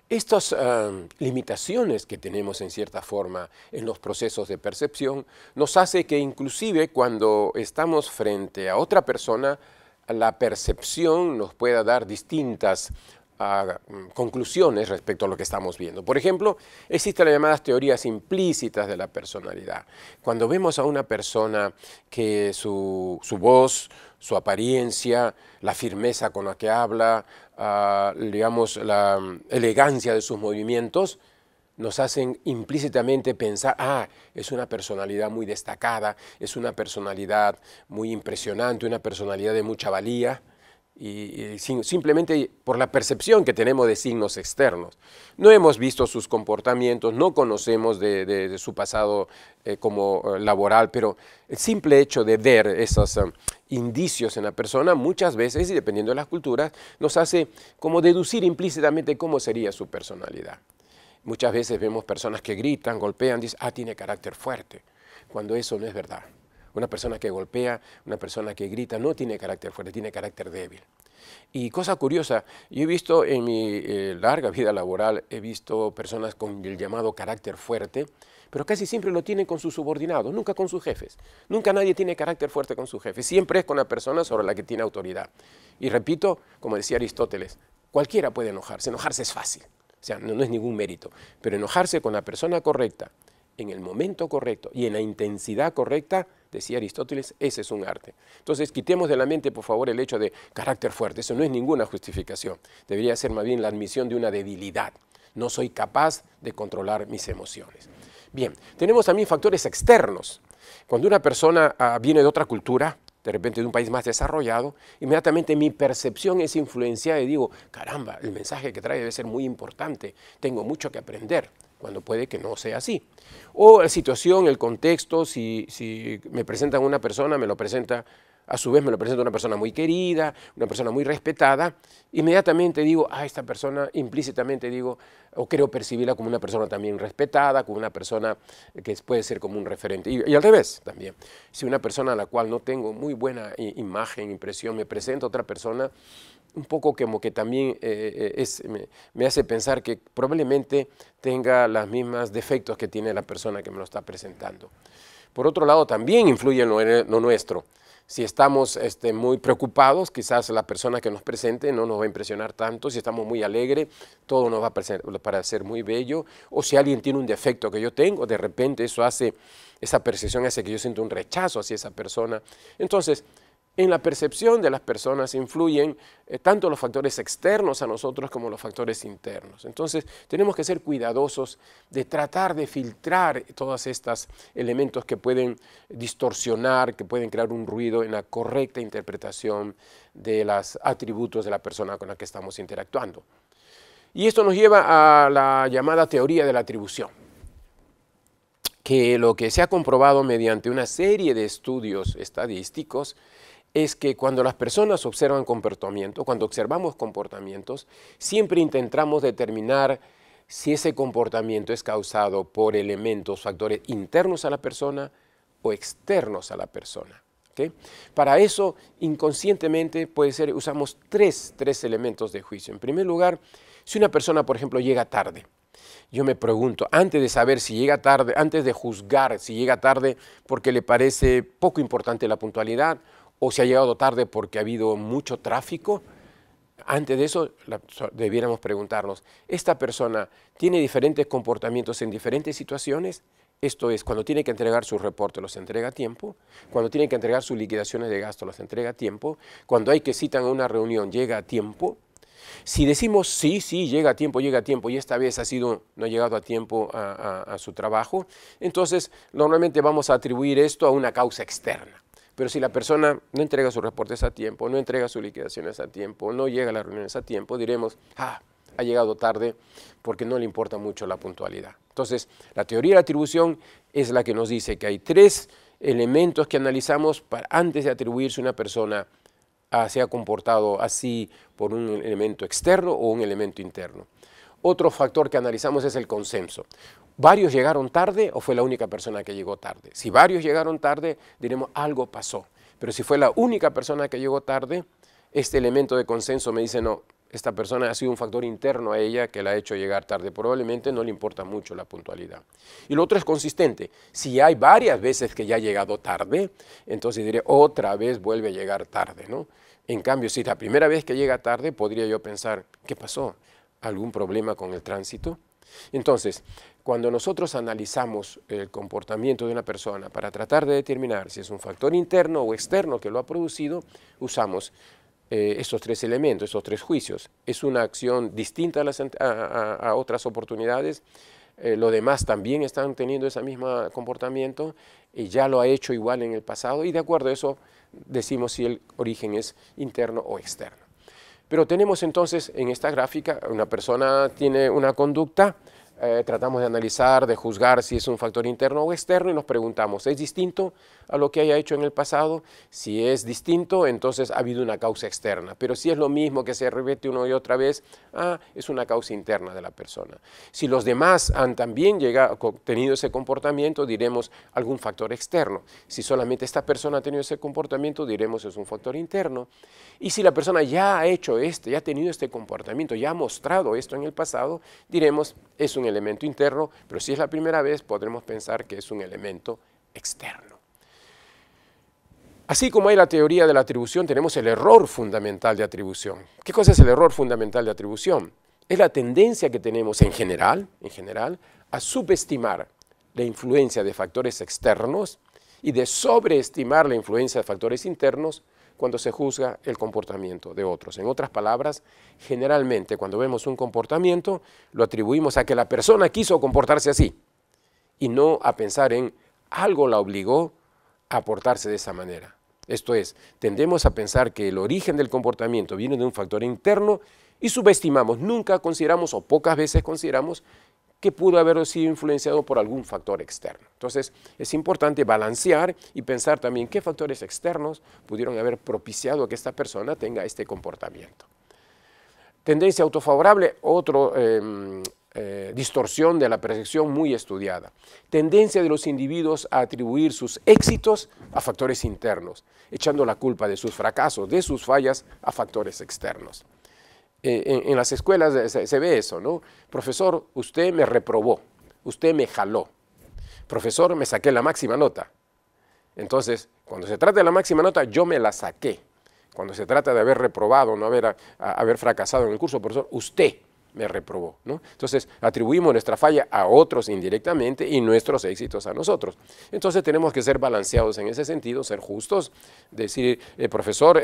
Estas limitaciones que tenemos en cierta forma en los procesos de percepción nos hace que inclusive cuando estamos frente a otra persona, la percepción nos pueda dar distintas conclusiones respecto a lo que estamos viendo. Por ejemplo, existen las llamadas teorías implícitas de la personalidad. Cuando vemos a una persona que su voz, su apariencia, la firmeza con la que habla, digamos, la elegancia de sus movimientos, nos hacen implícitamente pensar, es una personalidad muy destacada, es una personalidad muy impresionante, una personalidad de mucha valía, simplemente por la percepción que tenemos de signos externos. No hemos visto sus comportamientos, no conocemos de su pasado como laboral, pero el simple hecho de ver esos indicios en la persona muchas veces, y dependiendo de las culturas, nos hace como deducir implícitamente cómo sería su personalidad. Muchas veces vemos personas que gritan, golpean, dicen, tiene carácter fuerte, cuando eso no es verdad. Una persona que golpea, una persona que grita, no tiene carácter fuerte, tiene carácter débil. Y cosa curiosa, yo he visto en mi larga vida laboral, he visto personas con el llamado carácter fuerte, pero casi siempre lo tienen con sus subordinados, nunca con sus jefes. Nunca nadie tiene carácter fuerte con su jefe, siempre es con la persona sobre la que tiene autoridad. Y repito, como decía Aristóteles, cualquiera puede enojarse es fácil, o sea, no es ningún mérito, pero enojarse con la persona correcta, en el momento correcto y en la intensidad correcta, decía Aristóteles, ese es un arte. Entonces, quitemos de la mente, por favor, el hecho de carácter fuerte. Eso no es ninguna justificación. Debería ser más bien la admisión de una debilidad. No soy capaz de controlar mis emociones. Bien, tenemos también factores externos. Cuando una persona viene de otra cultura, de repente de un país más desarrollado, inmediatamente mi percepción es influenciada y digo, caramba, el mensaje que trae debe ser muy importante, tengo mucho que aprender, cuando puede que no sea así. O la situación, el contexto, si me presentan una persona, me lo presenta, a su vez me lo presenta una persona muy querida, una persona muy respetada, inmediatamente digo, esta persona, implícitamente digo, o creo percibirla como una persona también respetada, como una persona que puede ser como un referente. Y al revés también, si una persona a la cual no tengo muy buena imagen, impresión, me presenta a otra persona, un poco como que también me hace pensar que probablemente tenga los mismos defectos que tiene la persona que me lo está presentando. Por otro lado, también influye en lo nuestro. Si estamos muy preocupados, quizás la persona que nos presente no nos va a impresionar tanto. Si estamos muy alegres, todo nos va a parecer muy bello. O si alguien tiene un defecto que yo tengo, de repente esa percepción hace que yo sienta un rechazo hacia esa persona. Entonces, en la percepción de las personas influyen tanto los factores externos a nosotros como los factores internos. Entonces, tenemos que ser cuidadosos de tratar de filtrar todos estos elementos que pueden distorsionar, que pueden crear un ruido en la correcta interpretación de los atributos de la persona con la que estamos interactuando. Y esto nos lleva a la llamada teoría de la atribución, que lo que se ha comprobado mediante una serie de estudios estadísticos es que cuando las personas observan comportamiento, cuando observamos comportamientos, siempre intentamos determinar si ese comportamiento es causado por elementos, factores internos a la persona o externos a la persona. ¿Okay? Para eso, inconscientemente, usamos tres elementos de juicio. En primer lugar, si una persona, por ejemplo, llega tarde, yo me pregunto, antes de saber si llega tarde, antes de juzgar si llega tarde porque le parece poco importante la puntualidad, o si ha llegado tarde porque ha habido mucho tráfico, antes de eso debiéramos preguntarnos, ¿esta persona tiene diferentes comportamientos en diferentes situaciones? Esto es, cuando tiene que entregar sus reportes los entrega a tiempo, cuando tiene que entregar sus liquidaciones de gasto los entrega a tiempo, cuando hay que citar a una reunión llega a tiempo. Si decimos sí, llega a tiempo y esta vez no ha llegado a tiempo a su trabajo, entonces normalmente vamos a atribuir esto a una causa externa. Pero si la persona no entrega sus reportes a tiempo, no entrega sus liquidaciones a tiempo, no llega a las reuniones a tiempo, diremos, ha llegado tarde porque no le importa mucho la puntualidad. Entonces, la teoría de la atribución es la que nos dice que hay tres elementos que analizamos antes de atribuir si una persona se ha comportado así por un elemento externo o un elemento interno. Otro factor que analizamos es el consenso. ¿Varios llegaron tarde o fue la única persona que llegó tarde? Si varios llegaron tarde, diremos algo pasó. Pero si fue la única persona que llegó tarde, este elemento de consenso me dice no, esta persona ha sido un factor interno a ella que la ha hecho llegar tarde. Probablemente no le importa mucho la puntualidad. Y lo otro es consistente. Si hay varias veces que ya ha llegado tarde, entonces diré, otra vez vuelve a llegar tarde, ¿no? En cambio, si la primera vez que llega tarde, podría yo pensar, ¿qué pasó? ¿Algún problema con el tránsito? Entonces, cuando nosotros analizamos el comportamiento de una persona para tratar de determinar si es un factor interno o externo que lo ha producido, usamos estos tres elementos, estos tres juicios. Es una acción distinta a otras oportunidades, los demás también están teniendo ese mismo comportamiento y ya lo ha hecho igual en el pasado y de acuerdo a eso decimos si el origen es interno o externo. Pero tenemos entonces en esta gráfica, una persona tiene una conducta, tratamos de analizar, de juzgar si es un factor interno o externo y nos preguntamos, ¿es distinto a lo que haya hecho en el pasado? Si es distinto, entonces ha habido una causa externa. Pero si es lo mismo que se repite una y otra vez, es una causa interna de la persona. Si los demás han también tenido ese comportamiento, diremos algún factor externo. Si solamente esta persona ha tenido ese comportamiento, diremos es un factor interno. Y si la persona ya ha hecho ya ha tenido este comportamiento, ya ha mostrado esto en el pasado, diremos es un elemento interno, pero si es la primera vez, podremos pensar que es un elemento externo. Así como hay la teoría de la atribución, tenemos el error fundamental de atribución. ¿Qué cosa es el error fundamental de atribución? Es la tendencia que tenemos en general, a subestimar la influencia de factores externos y de sobreestimar la influencia de factores internos cuando se juzga el comportamiento de otros. En otras palabras, generalmente cuando vemos un comportamiento, lo atribuimos a que la persona quiso comportarse así y no a pensar en algo la obligó a portarse de esa manera. Esto es, tendemos a pensar que el origen del comportamiento viene de un factor interno y subestimamos, nunca consideramos o pocas veces consideramos que pudo haber sido influenciado por algún factor externo. Entonces, es importante balancear y pensar también qué factores externos pudieron haber propiciado que esta persona tenga este comportamiento. Tendencia autofavorable, otra distorsión de la percepción muy estudiada. Tendencia de los individuos a atribuir sus éxitos a factores internos, echando la culpa de sus fracasos, de sus fallas, a factores externos. En las escuelas se ve eso, ¿no? Profesor, usted me reprobó, usted me jaló. Profesor, me saqué la máxima nota. Entonces, cuando se trata de la máxima nota, yo me la saqué. Cuando se trata de haber reprobado, no haber fracasado en el curso, profesor, usted me reprobó, ¿no? Entonces, atribuimos nuestra falla a otros indirectamente y nuestros éxitos a nosotros. Entonces, tenemos que ser balanceados en ese sentido, ser justos, decir, profesor,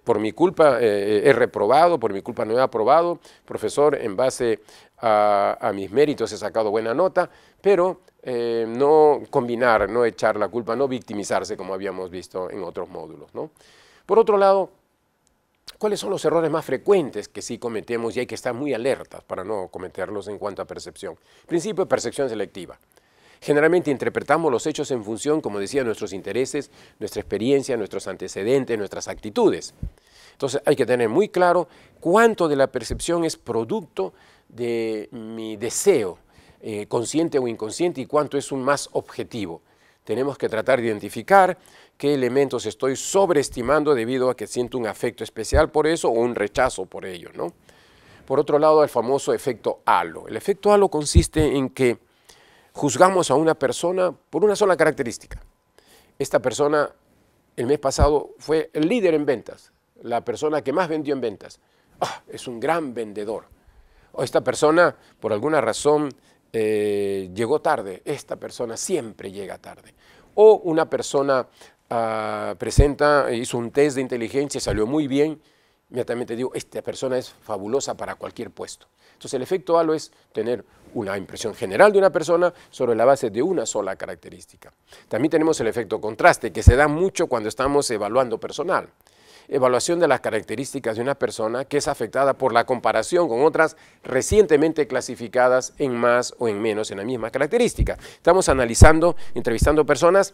por mi culpa he reprobado, por mi culpa no he aprobado, profesor, en base a mis méritos he sacado buena nota, pero no combinar, no echar la culpa, no victimizarse como habíamos visto en otros módulos, ¿no? Por otro lado, ¿cuáles son los errores más frecuentes que sí cometemos y hay que estar muy alertas para no cometerlos en cuanto a percepción? Principio de percepción selectiva. Generalmente interpretamos los hechos en función, como decía, de nuestros intereses, nuestra experiencia, nuestros antecedentes, nuestras actitudes. Entonces hay que tener muy claro cuánto de la percepción es producto de mi deseo, consciente o inconsciente, y cuánto es un más objetivo. Tenemos que tratar de identificar qué elementos estoy sobreestimando debido a que siento un afecto especial por eso o un rechazo por ello, ¿no? Por otro lado, el famoso efecto halo. El efecto halo consiste en que juzgamos a una persona por una sola característica. Esta persona el mes pasado fue el líder en ventas, la persona que más vendió en ventas. Es un gran vendedor. O esta persona, por alguna razón, llegó tarde. Esta persona siempre llega tarde. O una persona hizo un test de inteligencia, salió muy bien, inmediatamente digo, esta persona es fabulosa para cualquier puesto. Entonces el efecto halo es tener una impresión general de una persona sobre la base de una sola característica. También tenemos el efecto contraste, que se da mucho cuando estamos evaluando personal. Evaluación de las características de una persona que es afectada por la comparación con otras recientemente clasificadas en más o en menos en la misma característica. Estamos analizando, entrevistando personas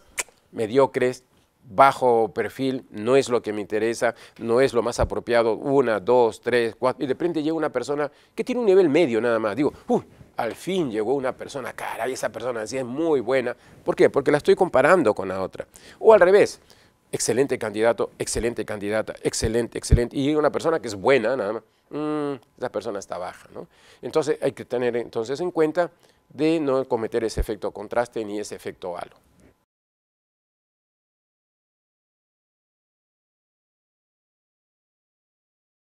mediocres, bajo perfil, no es lo que me interesa, no es lo más apropiado, 1, 2, 3, 4, y de repente llega una persona que tiene un nivel medio nada más. Digo, al fin llegó una persona, caray, esa persona así es muy buena. ¿Por qué? Porque la estoy comparando con la otra. O al revés. Excelente candidato, excelente candidata, excelente, excelente. Y llega una persona que es buena, nada más, esa persona está baja, ¿no? Entonces hay que tener entonces en cuenta de no cometer ese efecto contraste ni ese efecto halo.